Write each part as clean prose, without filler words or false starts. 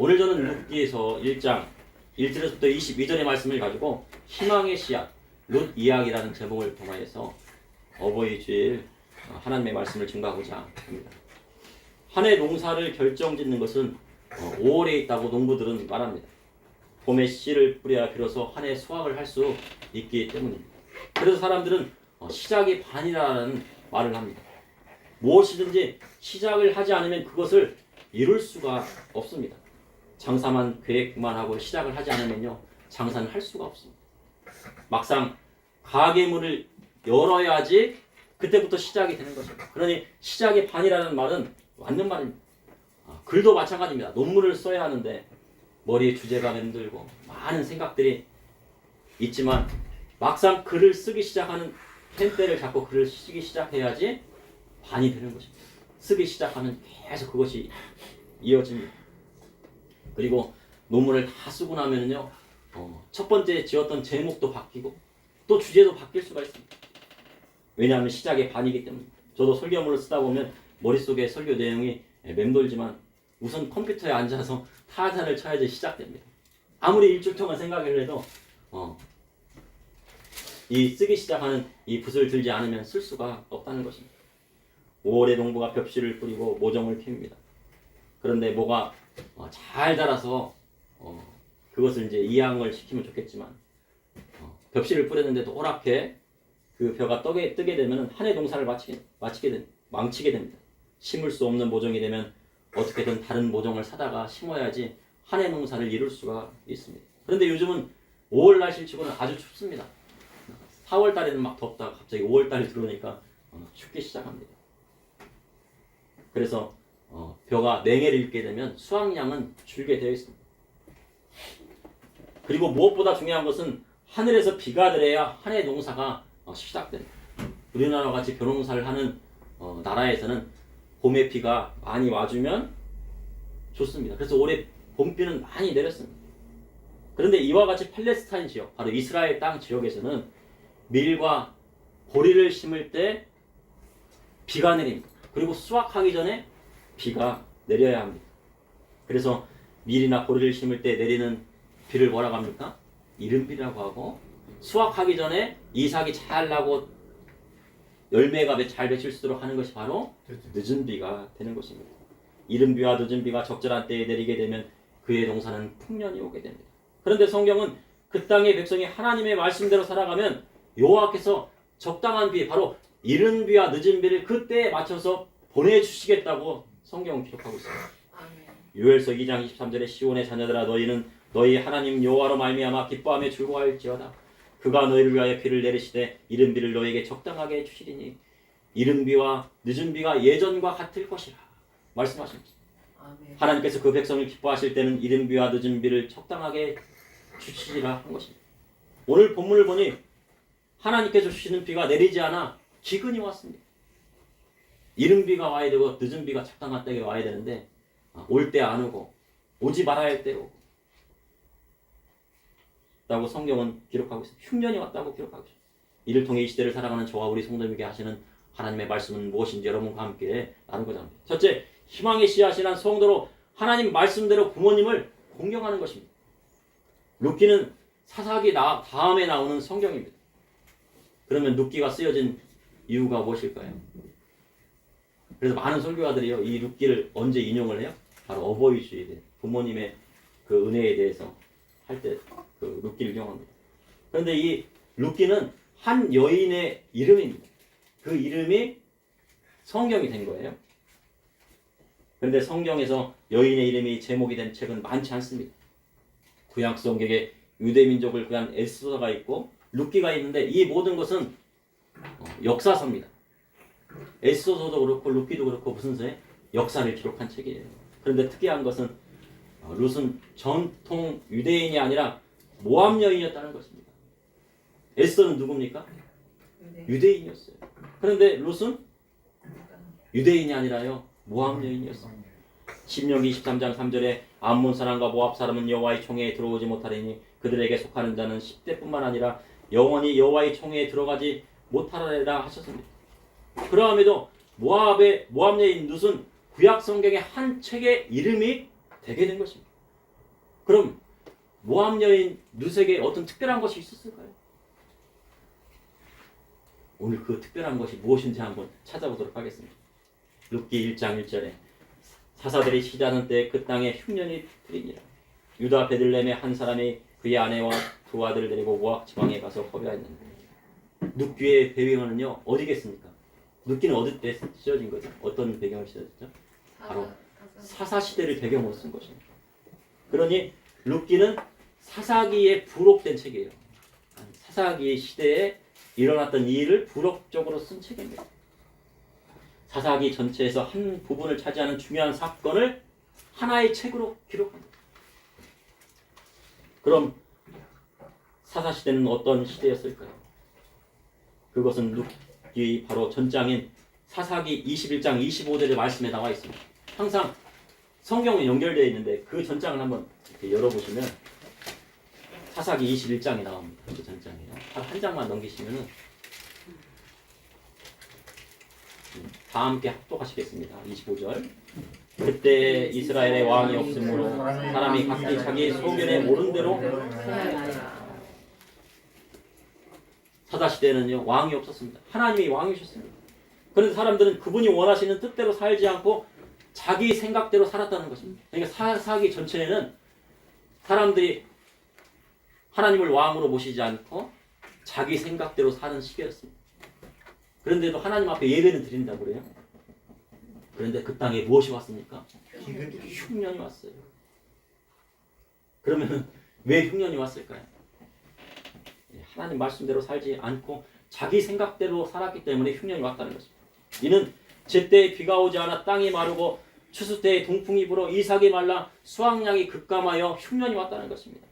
오늘 저는 룻기에서 1장 1절에서부터 22절의 말씀을 가지고 희망의 씨앗, 룻 이야기라는 제목을 통하여서 어버이 주일 하나님의 말씀을 증거하고자 합니다. 한 해 농사를 결정짓는 것은 5월에 있다고 농부들은 말합니다. 봄에 씨를 뿌려야 비로소 한 해 수확을 할 수 있기 때문입니다. 그래서 사람들은 시작이 반이라는 말을 합니다. 무엇이든지 시작을 하지 않으면 그것을 이룰 수가 없습니다. 장사만 계획만 하고 시작을 하지 않으면요, 장사는 할 수가 없습니다. 막상 가게문을 열어야지 그때부터 시작이 되는 것입니다. 그러니 시작이 반이라는 말은 맞는 말입니다. 글도 마찬가지입니다. 논문을 써야 하는데 머리에 주제가 맴돌고 많은 생각들이 있지만 막상 글을 쓰기 시작하는 펜대를 잡고 글을 쓰기 시작해야지 반이 되는 것입니다. 쓰기 시작하면 계속 그것이 이어집니다. 그리고 논문을 다 쓰고 나면요, 첫 번째 지었던 제목도 바뀌고 또 주제도 바뀔 수가 있습니다. 왜냐하면 시작의 반이기 때문입니다. 저도 설교문을 쓰다 보면 머릿속에 설교 내용이 맴돌지만 우선 컴퓨터에 앉아서 타잔을 쳐야지 시작됩니다. 아무리 일주일 동안 생각을 해도 이 쓰기 시작하는 이 붓을 들지 않으면 쓸 수가 없다는 것입니다. 5월에 농부가 벽씨를 뿌리고 모종을 키웁니다. 그런데 뭐가 잘 자라서 그것을 이제 이양을 시키면 좋겠지만 벽씨를 뿌렸는데 노랗게 그 벼가 뜨게 되면 한 해 농사를 망치게 됩니다. 심을 수 없는 모종이 되면 어떻게든 다른 모종을 사다가 심어야지 한 해 농사를 이룰 수가 있습니다. 그런데 요즘은 5월 날씨치고는 아주 춥습니다. 4월 달에는 막 덥다가 갑자기 5월 달이 들어오니까 춥기 시작합니다. 그래서 벼가 냉해를 입게 되면 수확량은 줄게 되어 있습니다. 그리고 무엇보다 중요한 것은 하늘에서 비가 내려야 한 해 농사가 시작됩니다. 우리나라와 같이 벼농사를 하는 나라에서는 봄에 비가 많이 와주면 좋습니다. 그래서 올해 봄비는 많이 내렸습니다. 그런데 이와 같이 팔레스타인 지역, 바로 이스라엘 땅 지역에서는 밀과 보리를 심을 때 비가 내립니다. 그리고 수확하기 전에 비가 내려야 합니다. 그래서 밀이나 보리를 심을 때 내리는 비를 뭐라고 합니까? 이른비라고 하고, 수확하기 전에 이삭이 잘 나고 열매가 잘 맺힐 수 있도록 하는 것이 바로 늦은 비가 되는 것입니다. 이른비와 늦은 비가 적절한 때에 내리게 되면 그의 농사는 풍년이 오게 됩니다. 그런데 성경은 그 땅의 백성이 하나님의 말씀대로 살아가면 여호와께서 적당한 비, 바로 이른 비와 늦은 비를 그때에 맞춰서 보내주시겠다고 성경은 기록하고 있습니다. 요엘서 2장 23절에 시온의 자녀들아, 너희는 너희 하나님 여호와로 말미암아 기뻐하며 즐거워할지어다. 그가 너희를 위하여 비를 내리시되 이른 비를 너희에게 적당하게 주시리니 이른 비와 늦은 비가 예전과 같을 것이라 말씀하십니다. 하나님께서 그 백성을 기뻐하실 때는 이른 비와 늦은 비를 적당하게 주시리라 한 것입니다. 오늘 본문을 보니 하나님께서 주시는 비가 내리지 않아 기근이 왔습니다. 이른 비가 와야 되고 늦은 비가 적당한 때에 와야 되는데 올 때 안 오고 오지 말아야 할 때 오고 라고 성경은 기록하고 있습니다. 흉년이 왔다고 기록하고 있습니다. 이를 통해 이 시대를 살아가는 저와 우리 성도님에게 하시는 하나님의 말씀은 무엇인지 여러분과 함께 나누고자 합니다. 첫째, 희망의 씨앗이란 성도로 하나님 말씀대로 부모님을 공경하는 것입니다. 룻기는 사사기 다음에 나오는 성경입니다. 그러면 룻기가 쓰여진 이유가 무엇일까요? 그래서 많은 설교가들이요, 이 룻기를 언제 인용을 해요? 바로 어버이 주일에 부모님의 그 은혜에 대해서 할 때 그 룻기를 인용합니다. 그런데 이 룻기는 한 여인의 이름입니다. 그 이름이 성경이 된 거예요. 그런데 성경에서 여인의 이름이 제목이 된 책은 많지 않습니다. 구약 성경에 유대 민족을 구한 에스더가 있고 룻기가 있는데 이 모든 것은 역사서입니다. 에스더도 그렇고 룻기도 그렇고 무슨 새? 역사를 기록한 책이에요. 그런데 특이한 것은 룻은 전통 유대인이 아니라 모압 여인이었다는 것입니다. 에스더는 누굽니까? 유대인이었어요. 그런데 룻은 유대인이 아니라요, 모압 여인이었습니다. 신명기 23장 3절에 암몬 사람과 모압 사람은 여호와의 총회에 들어오지 못하리니 그들에게 속하는 자는 10대뿐만 아니라 영원히 여호와의 총회에 들어가지 못하리라 하셨습니다. 그러함에도 모압 여인 룻은 구약 성경의 한 책의 이름이 되게 된 것입니다. 그럼 모압 여인 룻에게 어떤 특별한 것이 있었을까요? 오늘 그 특별한 것이 무엇인지 한번 찾아보도록 하겠습니다. 룻기 1장 1절에 사사들이 시자는 때 그 땅에 흉년이 들이니라. 유다 베들레헴의 한 사람이 그의 아내와 두 아들을 데리고 모압 지방에 가서 거주하였는데, 룻기의 배경은요 어디겠습니까? 룻기는 어디 때 쓰여진 거죠? 어떤 배경을 쓰여졌죠? 바로 사사 시대를 배경으로 쓴 것입니다. 그러니 룻기는 사사기에 부록된 책이에요. 사사기 시대에 일어났던 일을 부록적으로 쓴 책입니다. 사사기 전체에서 한 부분을 차지하는 중요한 사건을 하나의 책으로 기록합니다. 그럼 사사시대는 어떤 시대였을까요? 그것은 룻기 바로 전장인 사사기 21장 25절의 말씀에 나와 있습니다. 항상 성경에 연결되어 있는데 그 전장을 한번 이렇게 열어보시면 사사기 21장이 나옵니다. 그 전장이요. 한 장만 넘기시면은 다 함께 합독하시겠습니다. 25절. 그때 이스라엘의 왕이 없으므로 사람이 각기 자기 소견에 모른 대로 사사시대는요 왕이 없었습니다. 하나님이 왕이셨습니다. 그런데 사람들은 그분이 원하시는 뜻대로 살지 않고 자기 생각대로 살았다는 것입니다. 그러니까 사사기 전체에는 사람들이 하나님을 왕으로 모시지 않고 자기 생각대로 사는 시기였습니다. 그런데도 하나님 앞에 예배는 드린다고 그래요. 그런데 그 땅에 무엇이 왔습니까? 흉년이 왔어요. 그러면 왜 흉년이 왔을까요? 하나님 말씀대로 살지 않고 자기 생각대로 살았기 때문에 흉년이 왔다는 것입니다. 이는 제때에 비가 오지 않아 땅이 마르고 추수 때에 동풍이 불어 이삭이 말라 수확량이 급감하여 흉년이 왔다는 것입니다.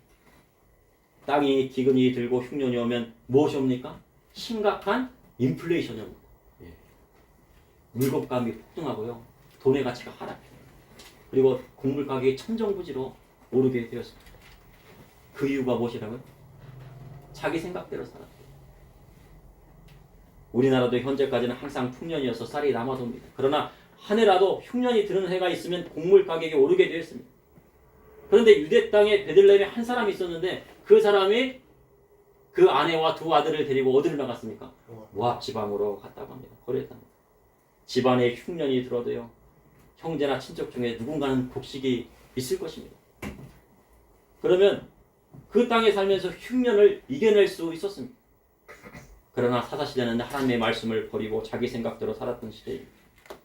땅이 기근이 들고 흉년이 오면 무엇이 옵니까? 심각한 인플레이션이 옵니다. 물건값이 폭등하고요. 돈의 가치가 하락해요. 그리고 곡물 가격이 천정부지로 오르게 되었습니다. 그 이유가 무엇이라고요? 자기 생각대로 살았어요. 우리나라도 현재까지는 항상 풍년이어서 쌀이 남아도입니다. 그러나 한 해라도 흉년이 드는 해가 있으면 곡물 가격이 오르게 되었습니다. 그런데 유대 땅에 베들레헴에 한 사람이 있었는데 그 사람이 그 아내와 두 아들을 데리고 어디를 나갔습니까? 모압 지방으로 갔다고 합니다. 거리했답니다. 집안에 흉년이 들어도요. 형제나 친척 중에 누군가는 곡식이 있을 것입니다. 그러면 그 땅에 살면서 흉년을 이겨낼 수 있었습니다. 그러나 사사시대는 하나님의 말씀을 버리고 자기 생각대로 살았던 시대입니다.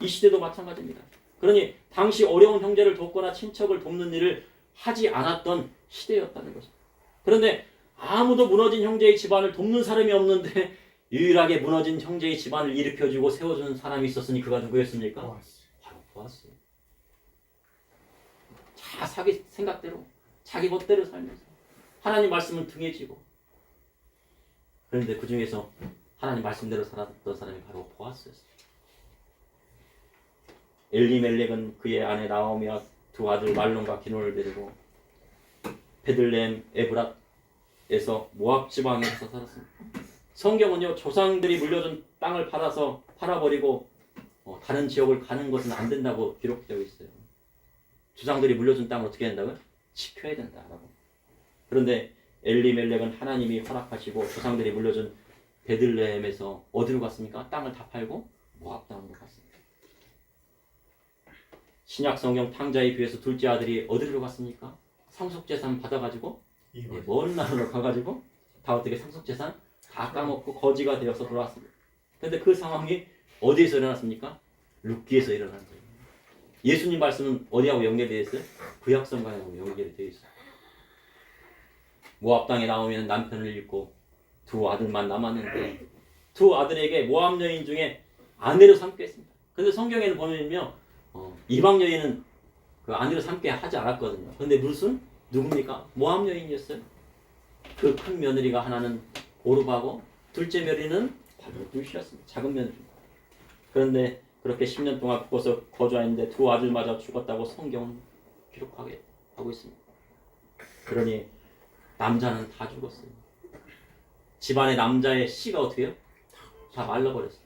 이 시대도 마찬가지입니다. 그러니 당시 어려운 형제를 돕거나 친척을 돕는 일을 하지 않았던 시대였다는 것입니다. 그런데 아무도 무너진 형제의 집안을 돕는 사람이 없는데 유일하게 무너진 형제의 집안을 일으켜주고 세워주는 사람이 있었으니 그가 누구였습니까? 바로 보아스. 자기 생각대로 자기 멋대로 살면서 하나님 말씀을 등에 지고, 그런데 그 중에서 하나님 말씀대로 살았던 사람이 바로 보아스였어요. 엘리멜렉은 그의 아내 나오미와 두 아들 말론과 기노를 데리고 베들레헴 에브랏에서 모압 지방에 가서 살았습니다. 성경은요 조상들이 물려준 땅을 팔아버리고 다른 지역을 가는 것은 안 된다고 기록되어 있어요. 조상들이 물려준 땅을 어떻게 한다고요? 지켜야 된다라고. 그런데 엘리멜렉은 하나님이 허락하시고 조상들이 물려준 베들레헴에서 어디로 갔습니까? 땅을 다 팔고 모압 땅으로 갔습니다. 신약 성경 탕자의 비에서 둘째 아들이 어디로 갔습니까? 상속재산 받아가지고 먼 나라로 가가지고 다 어떻게 상속재산 다 까먹고 거지가 되어서 돌아왔습니다. 그런데 그 상황이 어디에서 일어났습니까? 룻기에서 일어난 거예요. 예수님 말씀은 어디하고 연결되어 있어요? 구약성경하고 연결이 되어 있어요. 모압 땅에 나오면 남편을 잃고 두 아들만 남았는데 두 아들에게 모압 여인 중에 아내로 삼게 했습니다. 그런데 성경에는 보면요 이방 여인은 그 아내로 삼게 하지 않았거든요. 그런데 룻은 누굽니까? 모압 여인이었어요. 그 큰 며느리가 하나는 오르바고 둘째 며느리는 바로 룻이었습니다. 작은 며느리. 그런데 그렇게 10년 동안 그곳에 거주하였는데 두 아들마저 죽었다고 성경은 기록하게 하고 있습니다. 그러니 남자는 다 죽었어요. 집안의 남자의 씨가 어떻게 해요? 다 말라버렸어요.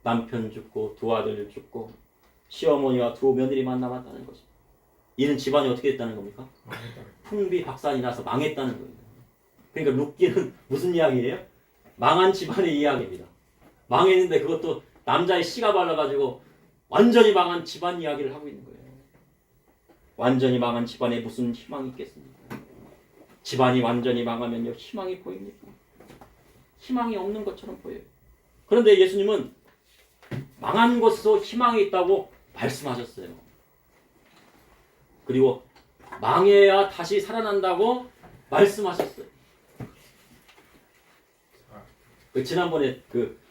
남편 죽고 두 아들 죽고 시어머니와 두 며느리만 남았다는 거죠. 이는 집안이 어떻게 됐다는 겁니까? 풍비박산이 나서 망했다는 거예요. 그러니까 룻기는 무슨 이야기예요? 망한 집안의 이야기입니다. 망했는데 그것도 남자의 씨가 발라가지고 완전히 망한 집안 이야기를 하고 있는 거예요. 완전히 망한 집안에 무슨 희망이 있겠습니까? 집안이 완전히 망하면요, 희망이 보입니까? 희망이 없는 것처럼 보여요. 그런데 예수님은 망한 곳에서 희망이 있다고 말씀하셨어요. 그리고 망해야 다시 살아난다고 말씀하셨어요. 지난번에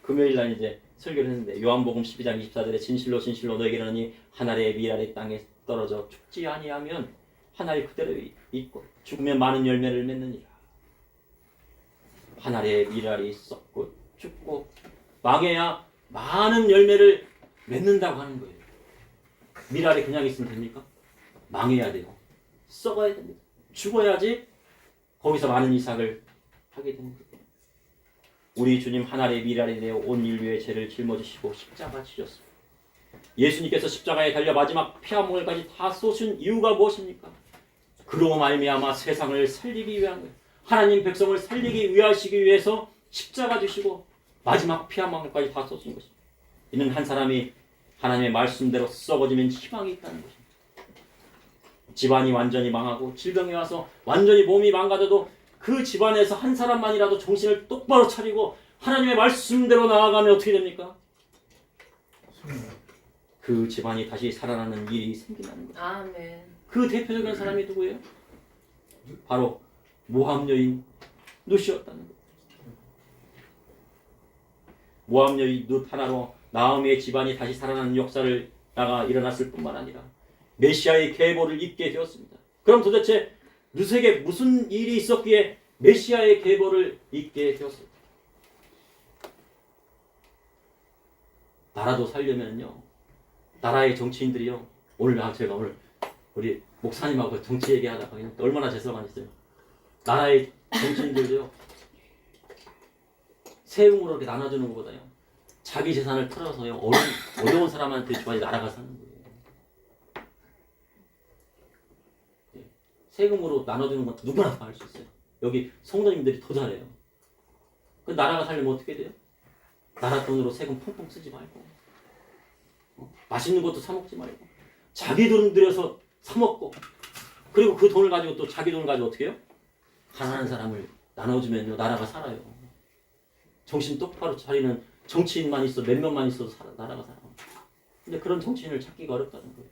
금요일 날 이제 설교를 했는데 요한복음 12장 24절에 진실로 진실로 너에게 이르노니 한 알의 밀알이 땅에 떨어져 죽지 아니하면 한 알이 그대로 있고 죽으면 많은 열매를 맺느니라. 한 알의 밀알이 썩고 죽고 망해야 많은 열매를 맺는다고 하는 거예요. 밀알이 그냥 있으면 됩니까? 망해야 돼요. 썩어야 됩니다. 죽어야지 거기서 많은 이삭을 하게 되는 거예요. 우리 주님 한 알의 밀알이 되어 온 인류의 죄를 짊어지시고 십자가 지셨습니다. 예수님께서 십자가에 달려 마지막 피아물까지 다 쏘신 이유가 무엇입니까? 그로 말미암아 세상을 살리기 위한 거예요. 하나님 백성을 살리기 위하시기 위해서 십자가 지시고 마지막 피아물까지 다 쏘신 것입니다. 이는 한 사람이 하나님의 말씀대로 썩어지면 희망이 있다는 것입니다. 집안이 완전히 망하고 질병이 와서 완전히 몸이 망가져도 그 집안에서 한 사람만이라도 정신을 똑바로 차리고 하나님의 말씀대로 나아가면 어떻게 됩니까? 그 집안이 다시 살아나는 일이 생긴다는 거예요. 아멘. 그 대표적인 사람이 누구예요? 바로 모함 여인 룻이었다는 거예요. 모함 여인 룻 하나로 나오미의 집안이 다시 살아나는 역사를 일어났을 뿐만 아니라 메시아의 계보를 잇게 되었습니다. 그럼 도대체 룻에게 무슨 일이 있었기에 메시아의 계보를 잇게 되었을까? 나라도 살려면요, 나라의 정치인들이요, 제가 오늘 우리 목사님하고 정치 얘기하다가 얼마나 죄송하겠어요. 나라의 정치인들도요, 세금으로 이렇게 나눠주는 것보다요, 자기 재산을 털어서요, 어려운 사람한테 줘야지 나라가 사는 거예요. 세금으로 나눠주는 건 누구나 다 할 수 있어요. 여기 성도님들이 더 잘해요. 그 나라가 살려면 어떻게 돼요? 나라 돈으로 세금 펑펑 쓰지 말고, 맛있는 것도 사 먹지 말고, 자기 돈 들여서 사 먹고, 그리고 그 돈을 가지고 또 자기 돈을 가지고 어떻게 해요? 가난한 사람을 나눠주면요, 나라가 살아요. 정신 똑바로 차리는 정치인만 있어, 몇 명만 있어도 나라가 살아. 근데 그런 정치인을 찾기가 어렵다는 거예요.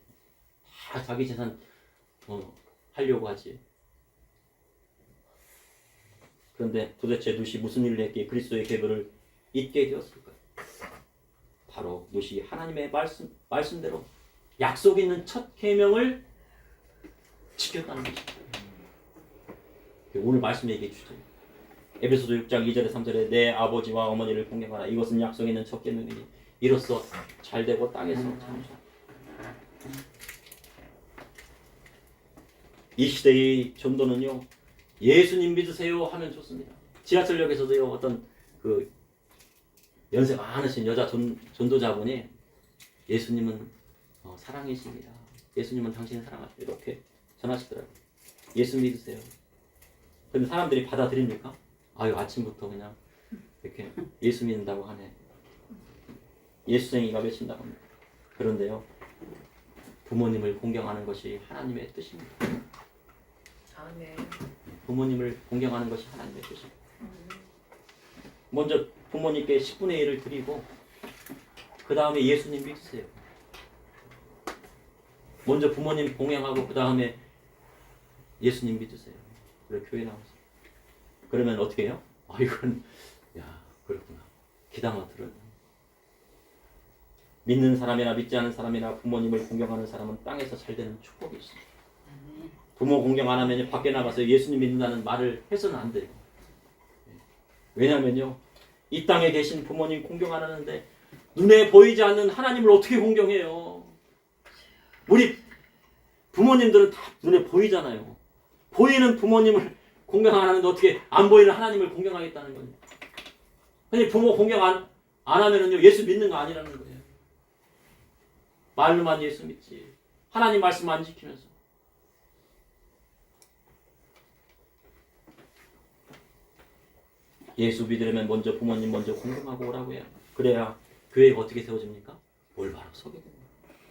다 자기 재산 하려고 하지. 그런데 도대체 룻이 무슨 일을 했기에 그리스도의 계보를 잇게 되었을까요? 바로 룻이 하나님의 말씀대로 약속 있는 첫 계명을 지켰다는 것입니다. 오늘 말씀 얘기해 주죠. 에베소서 6장 2절에 3절에 내 아버지와 어머니를 공경하라. 이것은 약속 있는 첫 계명이니 이로써 잘되고 땅에서 참사. 이 시대의 전도는요, 예수님 믿으세요 하면 좋습니다. 지하철역에서도요, 어떤 연세 많으신 여자 전도자분이 예수님은 사랑이십니다. 예수님은 당신을 사랑하십니다. 이렇게 전하시더라고요. 예수 믿으세요. 근데 사람들이 받아들입니까? 아유, 아침부터 그냥 이렇게 예수 믿는다고 하네. 예수쟁이가 외친다고 합니다. 그런데요, 부모님을 공경하는 것이 하나님의 뜻입니다. 아멘. 부모님을 공경하는 것이 하나님의 뜻입니다. 먼저 부모님께 10분의 1을 드리고 그 다음에 예수님 믿으세요. 먼저 부모님 공경하고 그 다음에 예수님 믿으세요. 그래 교회 나오세요. 그러면 어떻게 해요? 이건 그렇구나. 귀담아 들어요. 믿는 사람이나 믿지 않은 사람이나 부모님을 공경하는 사람은 땅에서 잘 되는 축복이 있습니다. 부모 공경 안 하면 밖에 나가서 예수님 믿는다는 말을 해서는 안 돼요. 왜냐면요, 이 땅에 계신 부모님 공경 안 하는데 눈에 보이지 않는 하나님을 어떻게 공경해요? 우리 부모님들은 다 눈에 보이잖아요. 보이는 부모님을 공경 안 하는데 어떻게 안 보이는 하나님을 공경하겠다는 거예요? 근데 부모 공경 안 하면은요, 예수 믿는 거 아니라는 거예요. 말로만 예수 믿지. 하나님 말씀 안 지키면서. 예수 믿으려면 먼저 부모님 먼저 공경하고 오라고 해요. 그래야 교회가 어떻게 세워집니까? 올바로 서게 됩니다.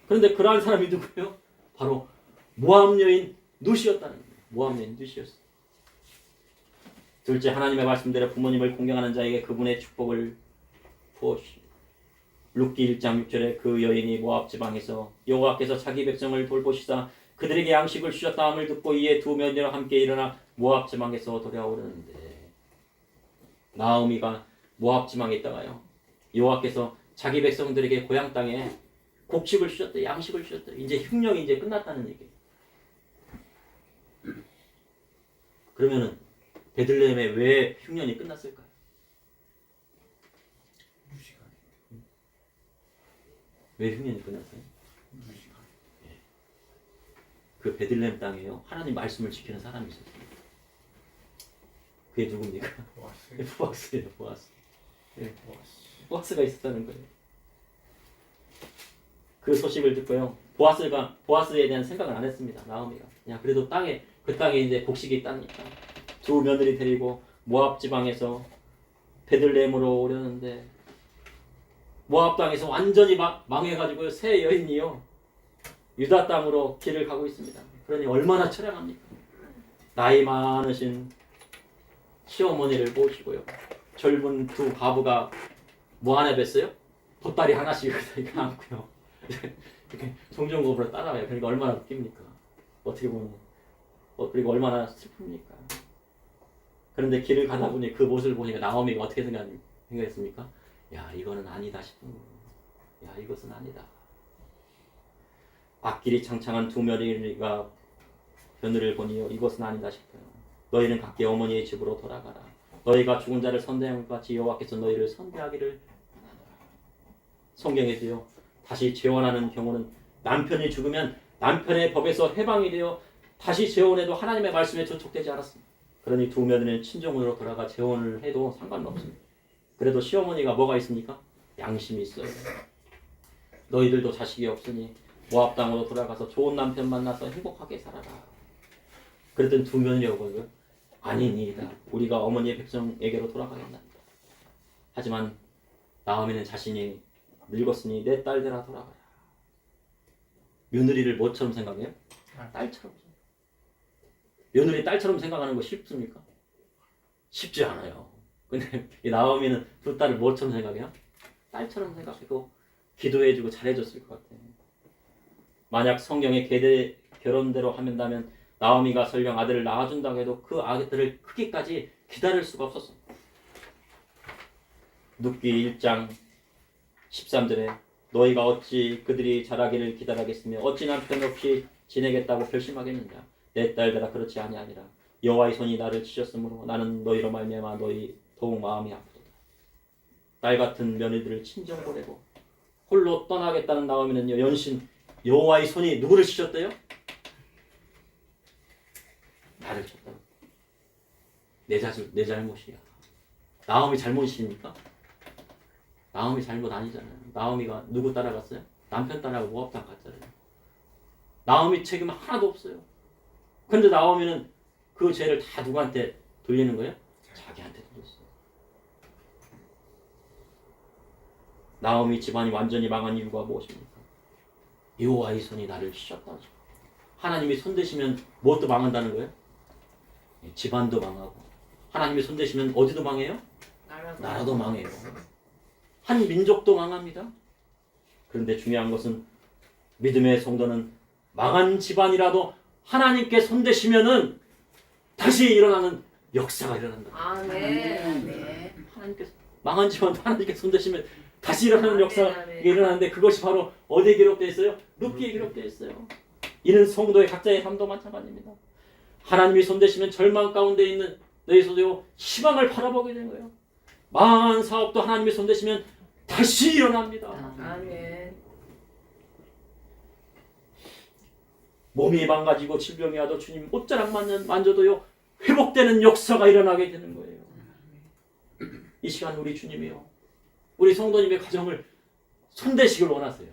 그런데 그러한 사람이 누구예요? 바로 모함 여인 누시였다는 거예요. 모함 여인 누시였어요. 둘째, 하나님의 말씀대로 부모님을 공경하는 자에게 그분의 축복을 부어주십니다. 룻기 1장 6절에 그 여인이 모압 지방에서 여호와께서 자기 백성을 돌보시사 그들에게 양식을 주셨다 함을 듣고 이에 두 며느리와 함께 일어나 모압 지방에서 돌아오려는데, 나오미가 모압 지방에 있다가요, 여호와께서 자기 백성들에게 고향 땅에 곡식을 주셨다, 양식을 주셨다. 이제 흉년이 이제 끝났다는 얘기예요. 그러면은 베들레헴에 왜 흉년이 끝났을까요? 왜 흉년이 끝났어요? 그 베들레헴 땅에요, 하나님 말씀을 지키는 사람이 있었어요. 그게 누굽니까? 보아스예요. 보아스. 네. 보아스가 있었다는 거예요. 그 소식을 듣고요, 보아스에 대한 생각을 안 했습니다. 나오미가 그냥 그래도 그 땅에 이제 곡식이 있다니까 두 며느리 데리고 모압 지방에서 베들레헴으로 오려는데, 모압 땅에서 완전히 망해가지고 새 여인이요 유다 땅으로 길을 가고 있습니다. 그러니 얼마나 처량합니까? 나이 많으신 시어머니를 모시고요, 젊은 두 과부가 뭐 하나 뵀어요? 보따리 하나씩 이렇게 안고요 이렇게 종종겁으로 따라와요. 그러니까 얼마나 웃깁니까? 어떻게 보면 그리고 얼마나 슬픕니까? 그런데 길을 가다 보니 그 모습을 보니까 나오미가 어떻게 생각했습니까? 야, 이거는 아니다 싶은 거예요. 야, 이것은 아니다. 앞길이 창창한 두 며느리가 며느리를 보니요, 이것은 아니다 싶어요. 너희는 각기 어머니의 집으로 돌아가라. 너희가 죽은 자를 선대한 것 같이 여호와께서 너희를 선대하기를 원하노라. 성경에도요, 다시 재혼하는 경우는 남편이 죽으면 남편의 법에서 해방이 되어 다시 재혼해도 하나님의 말씀에 저촉되지 않았습니다. 그러니 두 며느리는 친정으로 돌아가 재혼을 해도 상관없습니다. 그래도 시어머니가 뭐가 있습니까? 양심이 있어요. 너희들도 자식이 없으니 모압 땅으로 돌아가서 좋은 남편 만나서 행복하게 살아라. 그랬더니 두 며느리가 뭐예요? 아니니이다. 우리가 어머니의 백성에게로 돌아가겠나이다. 하지만 나오미는 자신이 늙었으니 내 딸들아 돌아가라. 며느리를 뭐처럼 생각해요? 딸처럼. 며느리 딸처럼 생각하는 거 쉽습니까? 쉽지 않아요. 근데 이 나오미는 두 딸을 뭐처럼 생각해요? 딸처럼 생각하고 기도해주고 잘해줬을 것 같아요. 만약 성경의 결혼대로 한다면 나오미가 설령 아들을 낳아준다고 해도 그 아들을 크기까지 기다릴 수가 없었어. 룻기 1장 13절에 너희가 어찌 그들이 자라기를 기다리겠으며 어찌 남편 없이 지내겠다고 결심하겠느냐. 내 딸들아 그렇지 아니하니라. 여호와의 손이 나를 치셨으므로 나는 너희로 말미암아 너희 더욱 마음이 아프도다. 딸 같은 며느리들을 친정 보내고 홀로 떠나겠다는 나오미는요, 연신 여호와의 손이 누구를 치셨대요? 나를 쳤다. 내 잘못이야. 나오미 잘못이십니까? 나오미 잘못 아니잖아요. 나오미가 누구 따라갔어요? 남편 따라가고 모압 땅 갔잖아요. 나오미 책임 하나도 없어요. 근데 나오미는 그 죄를 다 누구한테 돌리는 거예요? 자기한테 돌렸어요. 나오미 집안이 완전히 망한 이유가 무엇입니까? 여호와의 손이 나를 치셨다. 하나님이 손대시면 무엇도 망한다는 거예요? 집안도 망하고. 하나님이 손대시면 어디도 망해요? 나라도 망해요. 한 민족도 망합니다. 그런데 중요한 것은 믿음의 성도는 망한 집안이라도 하나님께 손대시면은 다시 일어나는 역사가 일어난다. 아멘. 네. 하나님께서 망한 집안도 하나님께 손대시면 다시 일어나는 역사가 일어나는데, 그것이 바로 어디에 기록되어 있어요? 룻기에 기록되어 있어요. 이는 성도의 각자의 삶도 마찬가지입니다. 하나님이 손대시면 절망 가운데 있는 너희서도 희망을 바라보게 되는 거예요. 망한 사업도 하나님이 손대시면 다시 일어납니다. 아멘. 몸이 망가지고 질병이 와도 주님 옷자락 만져도요, 회복되는 역사가 일어나게 되는 거예요. 이 시간 우리 주님이요, 우리 성도님의 가정을 손대시길 원하세요.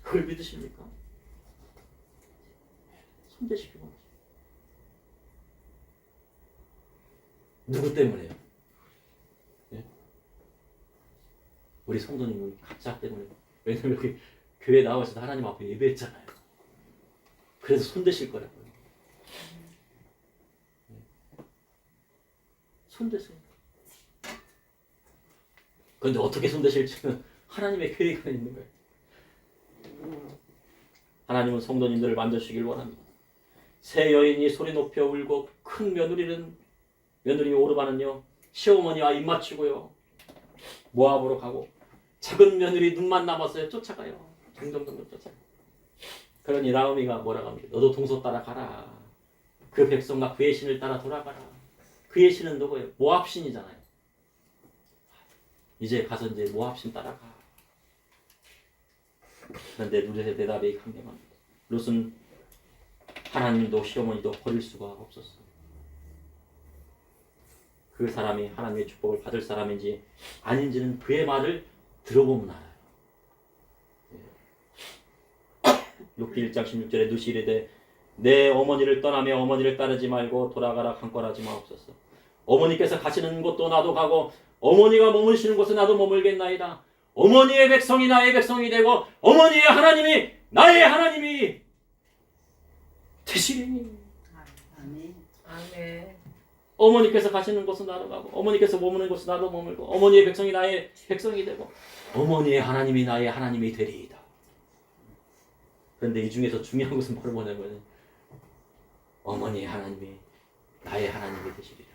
그걸 믿으십니까? 손대시키고 누구 때문에요? 예? 우리 성도님은 각자 때문에. 왜냐면 여기 교회 나와서 하나님 앞에 예배했잖아요. 그래서 손대실 거라고요. 손대세요. 그런데 어떻게 손대실지는 하나님의 계획이 있는 거예요. 하나님은 성도님들을 만져주시길 원합니다. 새 여인이 소리 높여 울고 큰 며느리 오르바는요 시어머니와 입맞추고요 모압으로 가고 작은 며느리 눈만 남았어요. 쫓아가요. 점점점 쫓아가요. 그러니 나오미가 뭐라고 합니까? 너도 동서 따라가라. 그 백성과 그의 신을 따라 돌아가라. 그의 신은 누구예요? 모압신이잖아요. 이제 가서 이제 모압신 따라가. 그런데 룻의 대답이 강경합니다. 룻은 하나님도 시어머니도 버릴 수가 없었어. 그 사람이 하나님의 축복을 받을 사람인지 아닌지는 그의 말을 들어보면 알아요. 룻기 1장 16절에 룻이 이르되 내 어머니를 떠나며 어머니를 따르지 말고 돌아가라 강권하지 마옵소서. 어머니께서 가시는 곳도 나도 가고 어머니가 머무시는 곳에 나도 머물겠나이다. 어머니의 백성이 나의 백성이 되고 어머니의 하나님이 나의 하나님이 되시리니. 아멘. 아멘. 어머니께서 가시는 곳은 나도 가고 어머니께서 머무는 곳은 나도 머물고 어머니의 백성이 나의 백성이 되고 어머니의 하나님이 나의 하나님이 되리이다. 그런데 이 중에서 중요한 것은 바로 뭐냐면 어머니의 하나님이 나의 하나님이 되시리라.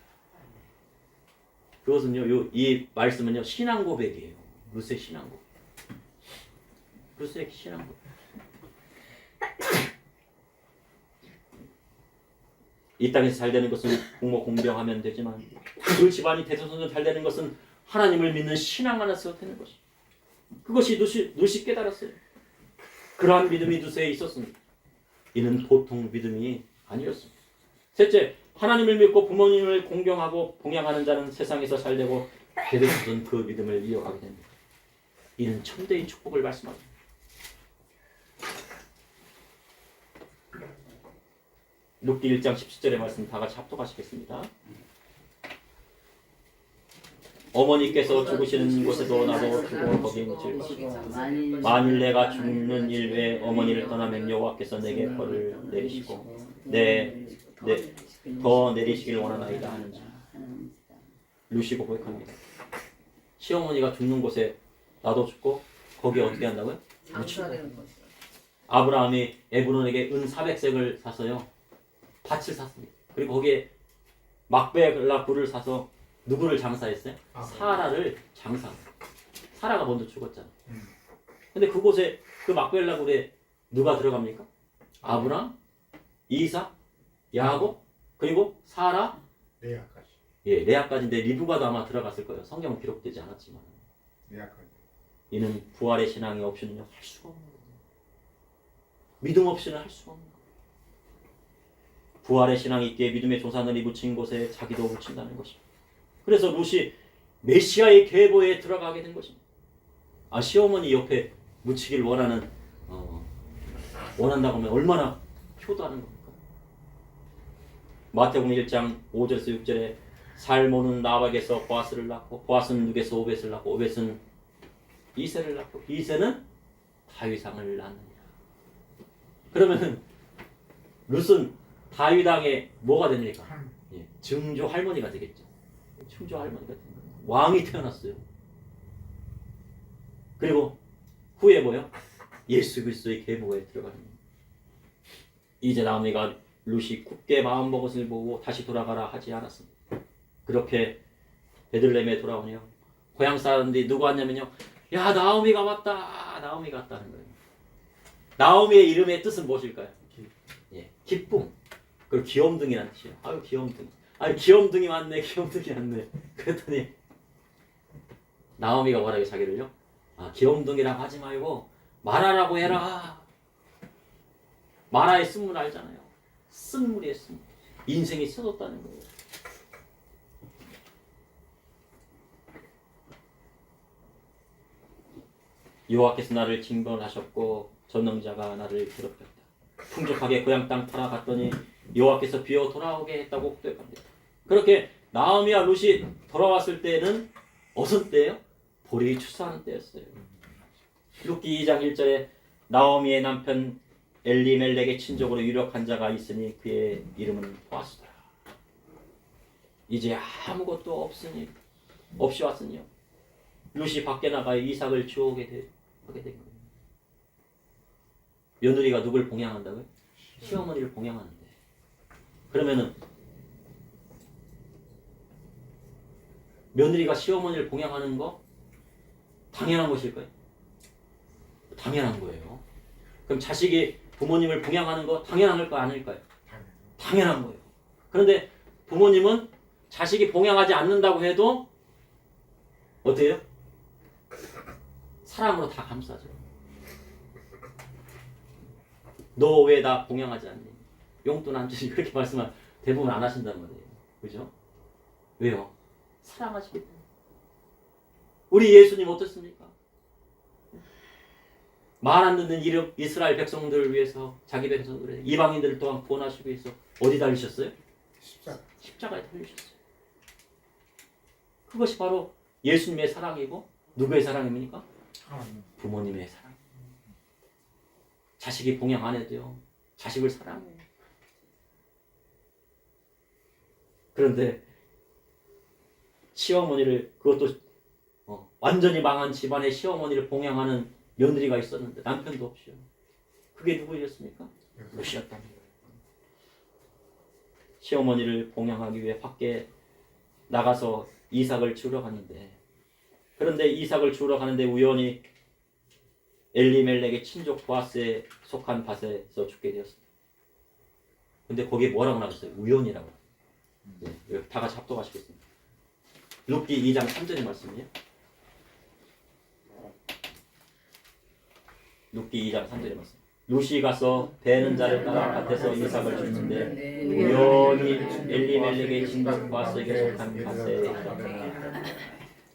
그것은요, 이 말씀은요 신앙 고백이에요. 룻의 신앙 고백. 룻의 신앙 고백. 이 땅에서 잘 되는 것은 공모 공병하면 되지만 그 집안이 대소선전 잘 되는 것은 하나님을 믿는 신앙 안에서 되는 것이. 그것이 룻이 깨달았어요. 그러한 믿음이 룻에 있었습니다. 이는 보통 믿음이 아니었습니다. 셋째, 하나님을 믿고 부모님을 공경하고 봉양하는 자는 세상에서 잘 되고 대대손손 그 믿음을 이어가게 됩니다. 이는 천대의 축복을 말씀합니다. 룻기 1장 17절의 말씀 다 같이 합독하시겠습니다. 어머니께서 죽으시는 곳에도 나도 죽어 거기 묻힐 만일 내가 죽는 일 외에 어머니를 떠나면 여호와께서 내게 벌을 내리시고 더 내리시길 원하나이다 하는지. 룻이 고백합니다. 시어머니가 죽는 곳에 나도 죽고 거기에 어떻게 한다고요? 장사되는 것이요. 아브라함이 에브론에게 은 400색을 사서요 밭을 샀습니다. 그리고 거기에 막벨라 굴을 사서 누구를 장사했어요? 사라를 장사합니다. 사라가 먼저 죽었잖아요. 근데 그곳에 그 막벨라 굴에 누가 들어갑니까? 아브라함, 이삭, 야곱, 그리고 사라, 레아까지. 예, 레아까지인데 리브가도 아마 들어갔을 거예요. 성경은 기록되지 않았지만. 레아까지. 이는 부활의 신앙이 없이는요 할 수가 없는 거예요. 믿음 없이는 할 수가 없는 거예요. 부활의 신앙이 있기에 믿음의 조상들이 묻힌 곳에 자기도 묻힌다는 것입니다. 그래서 룻이 메시아의 계보에 들어가게 된 것입니다. 아, 시어머니 옆에 묻히길 원한다고 하면 얼마나 효도하는 겁니까? 마태복음 1장 5절에서 6절에 살모는 나박에서 보아스를 낳고 보아스는 룻에서 오벳을 낳고 오벳은 이새를 낳고 이새는 다윗왕을 낳느니라. 그러면 룻은 다윗왕의 뭐가 됩니까? 예, 증조 할머니가 되겠죠. 증조 할머니가 되는 거예요. 왕이 태어났어요. 그리고 후에 뭐요? 예수 그리스도의 계보에 들어가는 거예요. 이제 나오미가 룻이 굳게 마음먹었을 보고 다시 돌아가라 하지 않았습니다. 그렇게 베들레헴에 돌아오네요. 고향 사람들이 누구 왔냐면요. 야, 나오미가 왔다. 나오미가 왔다는 거예요. 나오미의 이름의 뜻은 무엇일까요? 예, 기쁨. 그리고 귀염둥이라는 뜻이에요. 아유, 귀염둥이. 아유, 귀염둥이 왔네. 귀염둥이 왔네. 그랬더니 나오미가 뭐라고 자기를요? 아, 귀염둥이라고 하지 말고 마라라고 해라. 마라의 쓴물 알잖아요. 쓴물이에요, 쓴물. 인생이 써졌다는 거예요. 여호와께서 나를 징벌하셨고 전능자가 나를 괴롭혔다. 풍족하게 고향 땅 팔아갔더니 여호와께서 비어 돌아오게 했다고 고백합니다. 그렇게 나오미와 룻이 돌아왔을 때는 어떤 때예요? 보리 추수하는 때였어요. 룻기 2장 1절에 나오미의 남편 엘리멜렉의 친족으로 유력한 자가 있으니 그의 이름은 보아스더라. 이제 아무것도 없이 왔으니요. 룻이 밖에 나가 이삭을 주우게 하게 된 거예요. 며느리가 누굴 봉양한다고요? 시어머니를 봉양하는데. 그러면은 며느리가 시어머니를 봉양하는 거 당연한 것일까요? 당연한 거예요. 그럼 자식이 부모님을 봉양하는 거 당연할까요? 아닐까요? 당연한 거예요. 그런데 부모님은 자식이 봉양하지 않는다고 해도 어떻게 해요? 사랑으로 다 감싸죠. 너 왜 나 봉양하지 않니? 용돈 안 주지? 그렇게 말씀을 대부분 안 하신단 말이에요. 그죠? 왜요? 사랑하시기 때문에. 우리 예수님 어떻습니까? 말 안 듣는 이스라엘 백성들을 위해서 자기 백성들을 이방인들을 또한 구원하시기 위해서 어디 달리셨어요? 십자가에 달리셨어요. 그것이 바로 예수님의 사랑이고 누구의 사랑입니까? 부모님의 사랑. 자식이 봉양 안 해도요. 자식을 사랑해요. 그런데 시어머니를 그것도 완전히 망한 집안의 시어머니를 봉양하는 며느리가 있었는데 남편도 없이요. 그게 누구였습니까? 룻이었답니다. 시어머니를 봉양하기 위해 밖에 나가서 이삭을 주우러 가는데 그런데 이삭을 주우러 가는데 우연히 엘리멜렉의 친족 보아스에 속한 밭에서 죽게 되었습니다. 근데 거기에 뭐라고 나왔어요? 우연이라고. 네, 다 같이 합독하시겠습니다. 룻기 2장 3절의 말씀이에요. 룻기 2장 3절의 말씀. 룻이 가서 베는 자를 따라 밭에서 이삭을 줍는데 우연히 엘리멜렉의 친족 보아스에게 속한 밭에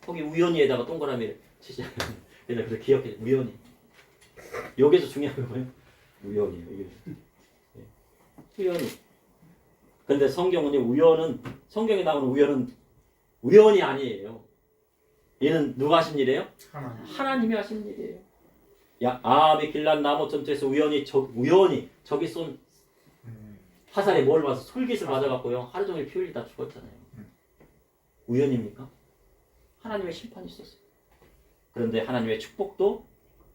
거기 우연히에다가 동그라미를 치시면 그래서 기억해. 우연히. 여기서 중요한 건 뭐예요? 우연이에요. 우연히. 근데 성경은요, 성경에 나오는 우연은 우연이 아니에요. 얘는 누가 하신 일이에요? 하나님이 하신 일이에요. 아합이 길란 나무 전투에서 우연히 적이 쏜 화살에 뭘 봐서 솔깃을 맞아갖고요, 하루 종일 피 흘리다 죽었잖아요. 우연입니까? 하나님의 심판이 있었어요. 그런데 하나님의 축복도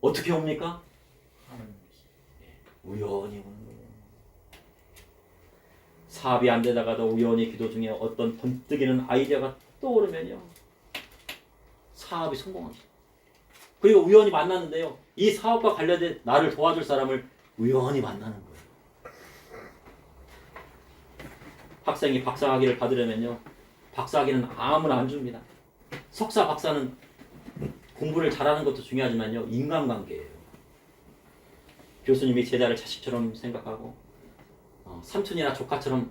어떻게 옵니까? 우연히 오는 거예요. 사업이 안 되다가도 우연히 기도 중에 어떤 번뜩이는 아이디어가 떠오르면요, 사업이 성공합니다. 그리고 우연히 만났는데요, 이 사업과 관련된 나를 도와줄 사람을 우연히 만나는 거예요. 학생이 박사학위를 받으려면요, 박사학위는 아무나 안 줍니다. 석사, 박사는 공부를 잘하는 것도 중요하지만요, 인간관계예요. 교수님이 제자를 자식처럼 생각하고 삼촌이나 조카처럼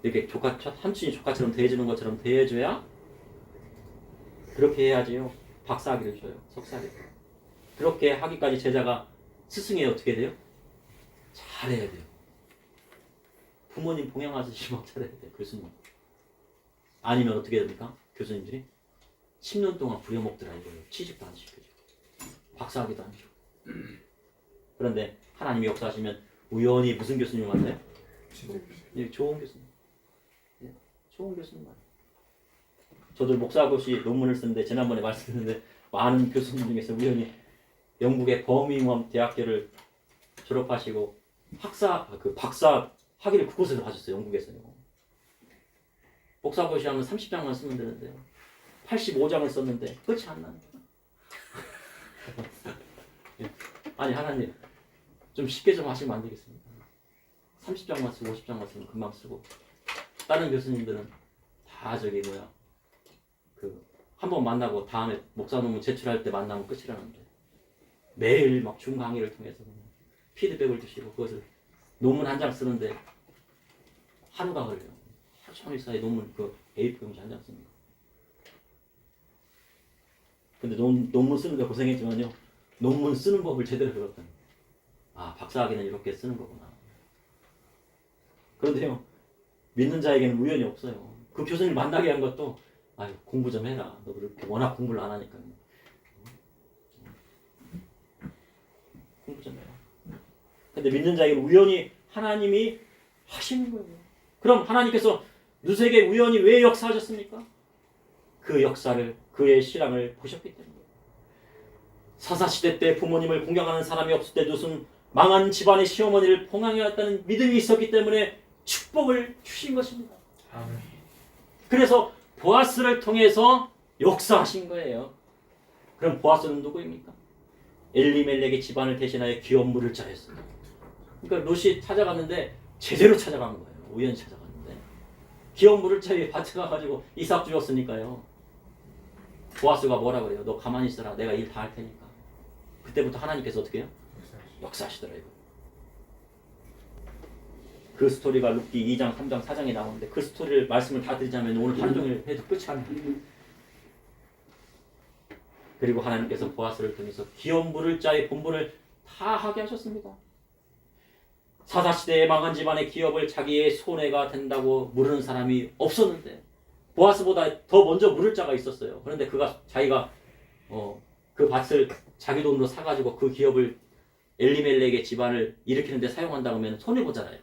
이렇게 삼촌이 조카처럼 대해주는 것처럼 대해줘야, 그렇게 해야지요 박사학위를 줘요. 석사학위. 그렇게 하기까지 제자가 스승이 어떻게 돼요? 잘해야 돼요. 부모님 봉양하듯이 막 잘해야 돼요. 교수님. 아니면 어떻게 됩니까? 교수님들이 10년 동안 부려먹더라 이거예요. 취직도 안 시켜주고 박사학위도 안 주고. 그런데 하나님이 역사하시면 우연히 무슨 교수님 만나요? 좋은 교수님. 좋은 교수님 만나요. 저도 목사고시 논문을 쓰는데 지난번에 말씀드렸는데 많은 교수님 중에서 우연히 영국의 버밍엄 대학교를 졸업하시고 박사 학위를 그곳에서 하셨어요. 영국에서요. 목사고시 하면 30장만 쓰면 되는데요, 85장을 썼는데 끝이 안 나요. 아니 하나님 좀 쉽게 좀 하시면 안 되겠습니까? 30장만 쓰고 50장만 쓰면 금방 쓰고. 다른 교수님들은 다 한 번 만나고 다음에 목사 논문 제출할 때 만나면 끝이라는데 매일 막 줌 강의를 통해서 피드백을 주시고 그것을 논문 한 장 쓰는데 하루가 걸려요. 하루 종일 사이 논문 A4 용지 한 장 씁니다. 근데 논문 쓰는데 고생했지만요, 논문 쓰는 법을 제대로 배웠다는 거예요. 아, 박사학위는 이렇게 쓰는 거구나. 그런데요, 믿는 자에게는 우연이 없어요. 그 교수님 만나게 한 것도 아유, 공부 좀 해라. 너 그렇게 워낙 공부를 안 하니까. 공부 좀 해라. 근데 믿는 자에게는 우연히 하나님이 하시는 거예요. 그럼 하나님께서 누수에게 우연히 왜 역사하셨습니까? 그 역사를, 그의 실황을 보셨기 때문이에요. 사사시대 때 부모님을 공경하는 사람이 없을 때 누수는 망한 집안의 시어머니를 봉양해왔다는 믿음이 있었기 때문에 축복을 주신 것입니다. 아멘. 그래서 보아스를 통해서 역사하신 거예요. 그럼 보아스는 누구입니까? 엘리멜렉의 집안을 대신하여 기업 물을 자였어요. 그러니까 롯이 찾아갔는데 제대로 찾아간 거예요. 우연히 찾아갔는데 기업 물을 자에 밭에 가가지고 이삭 주었으니까요. 보아스가 뭐라 그래요? 너 가만히 있어라. 내가 일 다 할 테니까. 그때부터 하나님께서 어떻게 해요? 역사하시더라고요. 그 스토리가 룻기 2장, 3장, 4장에 나오는데 그 스토리를 말씀을 다 드리자면 오늘 하루 종일 해도 끝이 안 나요. 그리고 하나님께서 보아스를 통해서 기업 물을 자의 본분을 다 하게 하셨습니다. 사사시대에 망한 집안의 기업을 자기의 손해가 된다고 물으는 사람이 없었는데 보아스보다 더 먼저 물을 자가 있었어요. 그런데 자기가 그 밭을 자기 돈으로 사가지고 그 기업을 엘리멜렉의 집안을 일으키는 데 사용한다고 하면 손해보잖아요.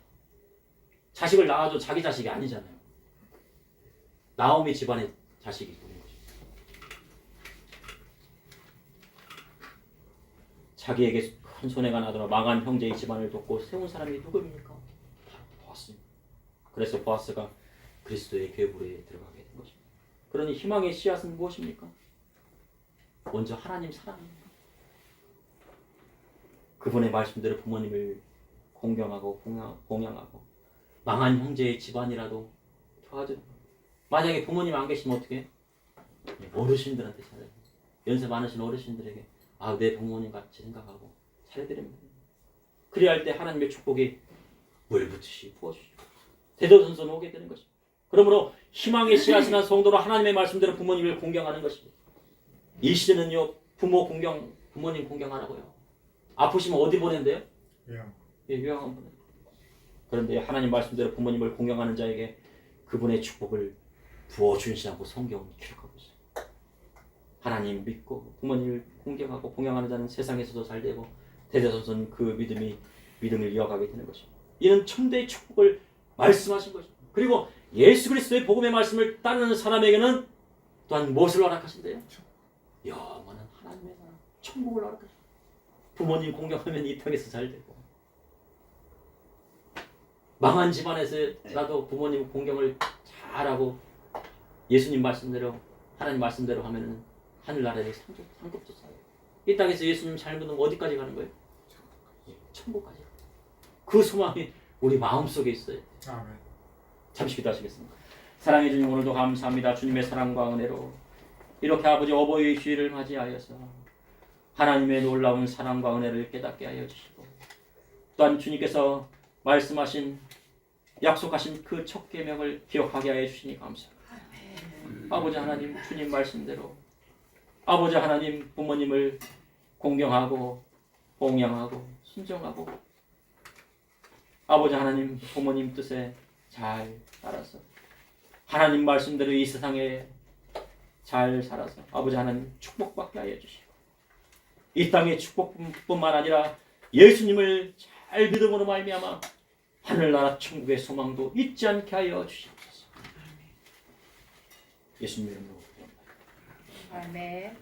자식을 낳아도 자기 자식이 아니잖아요. 나오미 집안의 자식이 되는 거죠. 자기에게 큰 손해가 나더라 망한 형제의 집안을 돕고 세운 사람이 누구입니까? 바로 보아스입니다. 그래서 보아스가 그리스도의 계보에 들어가게 된 것입니다. 그러니 희망의 씨앗은 무엇입니까? 먼저 하나님 사랑입니다. 그분의 말씀대로 부모님을 공경하고 공양하고 망한 형제의 집안이라도 도와주는 거예요. 만약에 부모님 안 계시면 어떻게 해요? 어르신들한테 잘해요. 연세 많으신 어르신들에게 내 부모님 같이 생각하고 잘해드립니다. 그래야 할 때 하나님의 축복이 물붓듯이 부어주시고 대대손손 오게 되는 것입니다. 그러므로 희망의 씨앗이나 성도로 하나님의 말씀대로 부모님을 공경하는 것입니다. 이 시대는요 부모님 공경하라고요. 아프시면 어디 보낸대요? 요양원 보내. 그런데 하나님 말씀대로 부모님을 공경하는 자에게 그분의 축복을 부어주시지 않고 성경은 기록하고 있어요. 하나님 믿고 부모님을 공경하고 공경하는 자는 세상에서도 잘 되고 대대손손 그 믿음을 이어가게 되는 것입니다. 이는 천대의 축복을 말씀하신 것입니다. 그리고 예수 그리스도의 복음의 말씀을 따르는 사람에게는 또한 무엇을 허락하신대요? 영원한 하나님의 나라, 천국을 허락하십니다. 부모님 공경하면 이 땅에서 잘 되고 망한 집안에서라도 부모님 공경을 잘하고 예수님 말씀대로 하나님 말씀대로 하면은 하늘나라에 상급도 쌓여요. 이 땅에서 예수님 잘 믿으면 어디까지 가는 거예요? 천국까지. 그 소망이 우리 마음속에 있어요. 아멘. 잠시 기도하시겠습니다. 사랑해 주님 오늘도 감사합니다. 주님의 사랑과 은혜로 이렇게 아버지 어버이 주일을 맞이하여서 하나님의 놀라운 사랑과 은혜를 깨닫게 하여 주시고 또한 주님께서 말씀하신 약속하신 그 첫 계명을 기억하게 하여 주시니 감사합니다. 아버지 하나님 주님 말씀대로 아버지 하나님 부모님을 공경하고 공양하고 순종하고 아버지 하나님 부모님 뜻에 잘 따라서 하나님 말씀대로 이 세상에 잘 살아서 아버지 하나님 축복받게 하여 주시고 이 땅의 축복뿐만 아니라 예수님을 잘 믿음으로 말미암아 하늘나라 천국의 소망도 잊지 않게 하여 주시옵소서. 예수님 이름으로 기도합니다. 아멘.